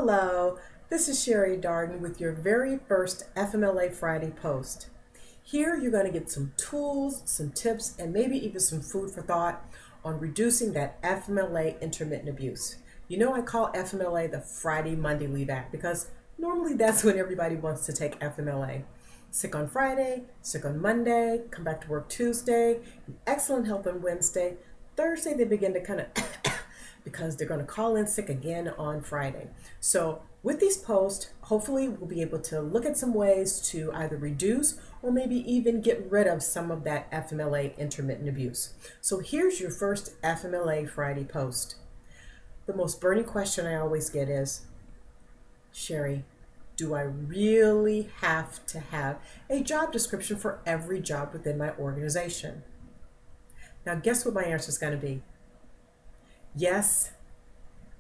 Hello, this is Sherry Darden with your very first FMLA Friday post. Here you're going to get some tools, some tips, and maybe even some food for thought on reducing that FMLA intermittent abuse. You know, I call FMLA the Friday Monday Leave Act because normally that's when everybody wants to take FMLA. Sick on Friday, sick on Monday, come back to work Tuesday, excellent health on Wednesday. Thursday they begin to kind of because they're going to call in sick again on Friday. So with these posts, hopefully we'll be able to look at some ways to either reduce or maybe even get rid of some of that FMLA intermittent abuse. So here's your first FMLA Friday post. The most burning question I always get is, Sherry, do I really have to have a job description for every job within my organization? Now guess what my answer is going to be? Yes,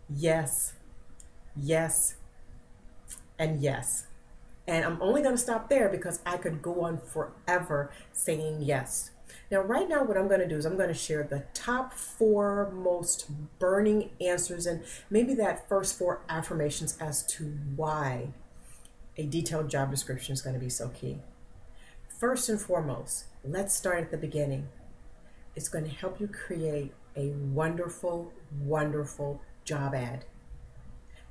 yes, yes, and yes. And I'm only going to stop there because I could go on forever saying yes. Now, right now, what I'm going to do is I'm going to share the top 4 most burning answers and maybe that first 4 affirmations as to why a detailed job description is going to be so key. First and foremost, let's start at the beginning. It's going to help you create a wonderful, wonderful job ad.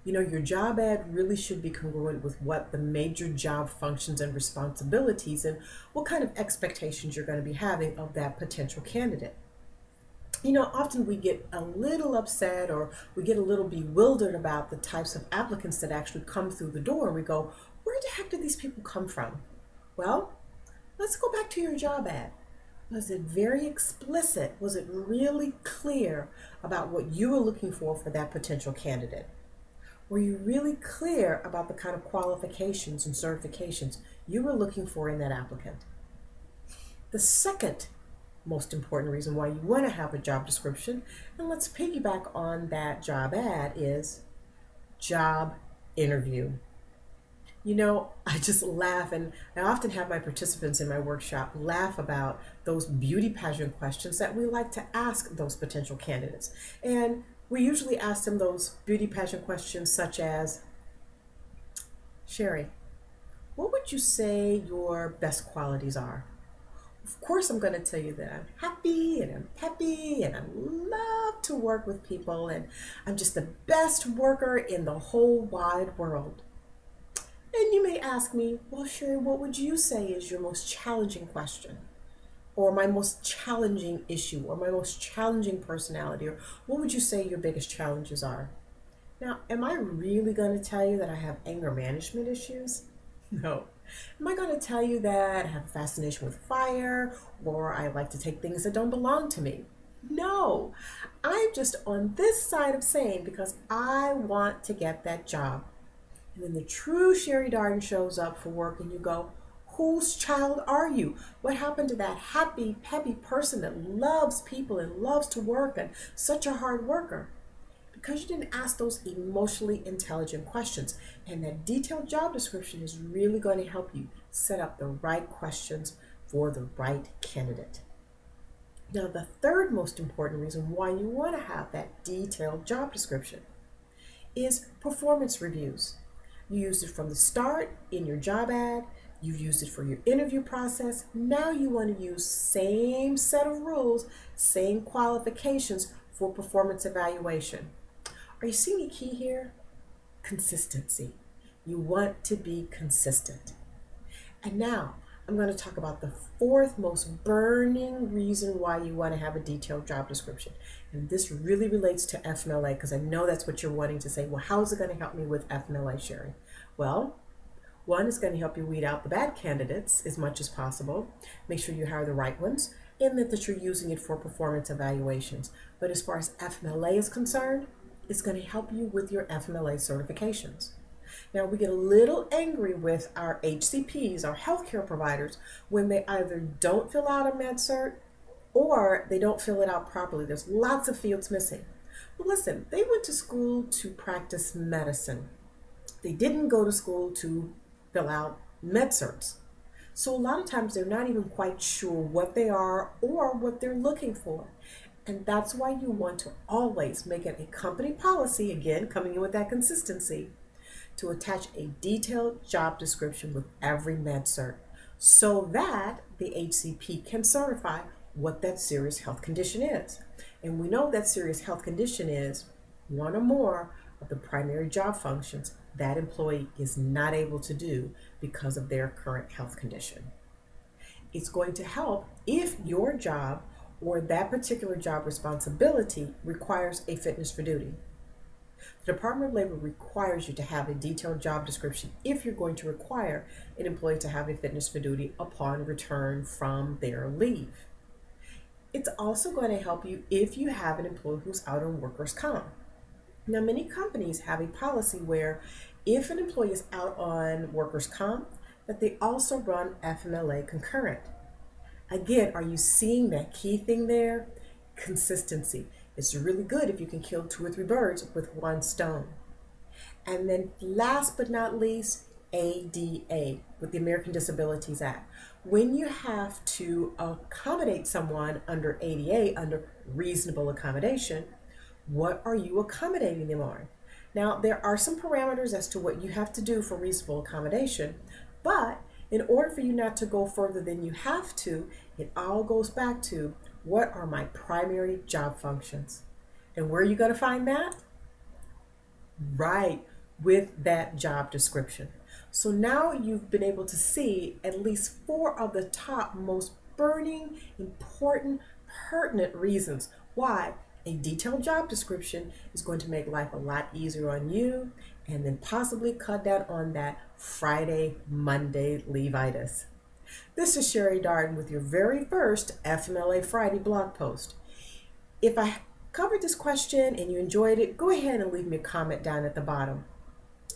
You know, your job ad really should be congruent with what the major job functions and responsibilities and what kind of expectations you're going to be having of that potential candidate. You know, often we get a little upset or we get a little bewildered about the types of applicants that actually come through the door and we go, where the heck did these people come from? Well, let's go back to your job ad. Was it very explicit? Was it really clear about what you were looking for that potential candidate? Were you really clear about the kind of qualifications and certifications you were looking for in that applicant? The second most important reason why you want to have a job description, and let's piggyback on that job ad, is job interview. You know, I just laugh, and I often have my participants in my workshop laugh about those beauty pageant questions that we like to ask those potential candidates. And we usually ask them those beauty pageant questions such as, Sherry, what would you say your best qualities are? Of course, I'm going to tell you that I'm happy and I'm peppy and I love to work with people and I'm just the best worker in the whole wide world. And you may ask me, well, Sherry, what would you say is your most challenging question? Or my most challenging issue? Or my most challenging personality? Or what would you say your biggest challenges are? Now, am I really going to tell you that I have anger management issues? No. Am I going to tell you that I have a fascination with fire or I like to take things that don't belong to me? No. I'm just on this side of saying because I want to get that job. And then the true Sherry Darden shows up for work and you go, whose child are you? What happened to that happy, peppy person that loves people and loves to work and such a hard worker? Because you didn't ask those emotionally intelligent questions. And that detailed job description is really going to help you set up the right questions for the right candidate. Now, the third most important reason why you want to have that detailed job description is performance reviews. You used it from the start in your job ad. You've used it for your interview process. Now you want to use same set of rules, same qualifications for performance evaluation. Are you seeing the key here? Consistency. You want to be consistent. And now I'm going to talk about the 4th most burning reason why you want to have a detailed job description. And this really relates to FMLA because I know that's what you're wanting to say. Well, how is it going to help me with FMLA, Sherry? Well, 1 is going to help you weed out the bad candidates as much as possible. Make sure you hire the right ones and that you're using it for performance evaluations. But as far as FMLA is concerned, it's going to help you with your FMLA certifications. Now, we get a little angry with our HCPs, our healthcare providers, when they either don't fill out a med cert or they don't fill it out properly. There's lots of fields missing. Well, listen, they went to school to practice medicine. They didn't go to school to fill out med certs. So a lot of times they're not even quite sure what they are or what they're looking for. And that's why you want to always make it a company policy, again, coming in with that consistency, to attach a detailed job description with every med cert so that the HCP can certify what that serious health condition is. And we know that serious health condition is one or more of the primary job functions that employee is not able to do because of their current health condition. It's going to help if your job or that particular job responsibility requires a fitness for duty. The Department of Labor requires you to have a detailed job description if you're going to require an employee to have a fitness for duty upon return from their leave. It's also going to help you if you have an employee who's out on workers' comp. Now, many companies have a policy where if an employee is out on workers' comp, that they also run FMLA concurrent. Again, are you seeing that key thing there? Consistency. It's really good if you can kill 2 or 3 birds with one stone. And then last but not least, ADA with the American Disabilities Act. When you have to accommodate someone under ADA, under reasonable accommodation, what are you accommodating them on? Now, there are some parameters as to what you have to do for reasonable accommodation, but in order for you not to go further than you have to, it all goes back to what are my primary job functions? And where are you going to find that? Right, with that job description. So now you've been able to see at least 4 of the top most burning, important, pertinent reasons why a detailed job description is going to make life a lot easier on you and then possibly cut down on that Friday, Monday leave-itis. This is Sherry Darden with your very first FMLA Friday blog post. If I covered this question and you enjoyed it, go ahead and leave me a comment down at the bottom.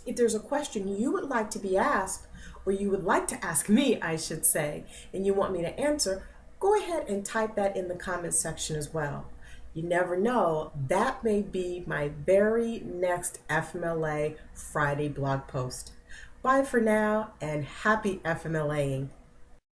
If there's a question you would like to be asked, or you would like to ask me, I should say, and you want me to answer, go ahead and type that in the comment section as well. You never know, that may be my very next FMLA Friday blog post. Bye for now and happy FMLAing.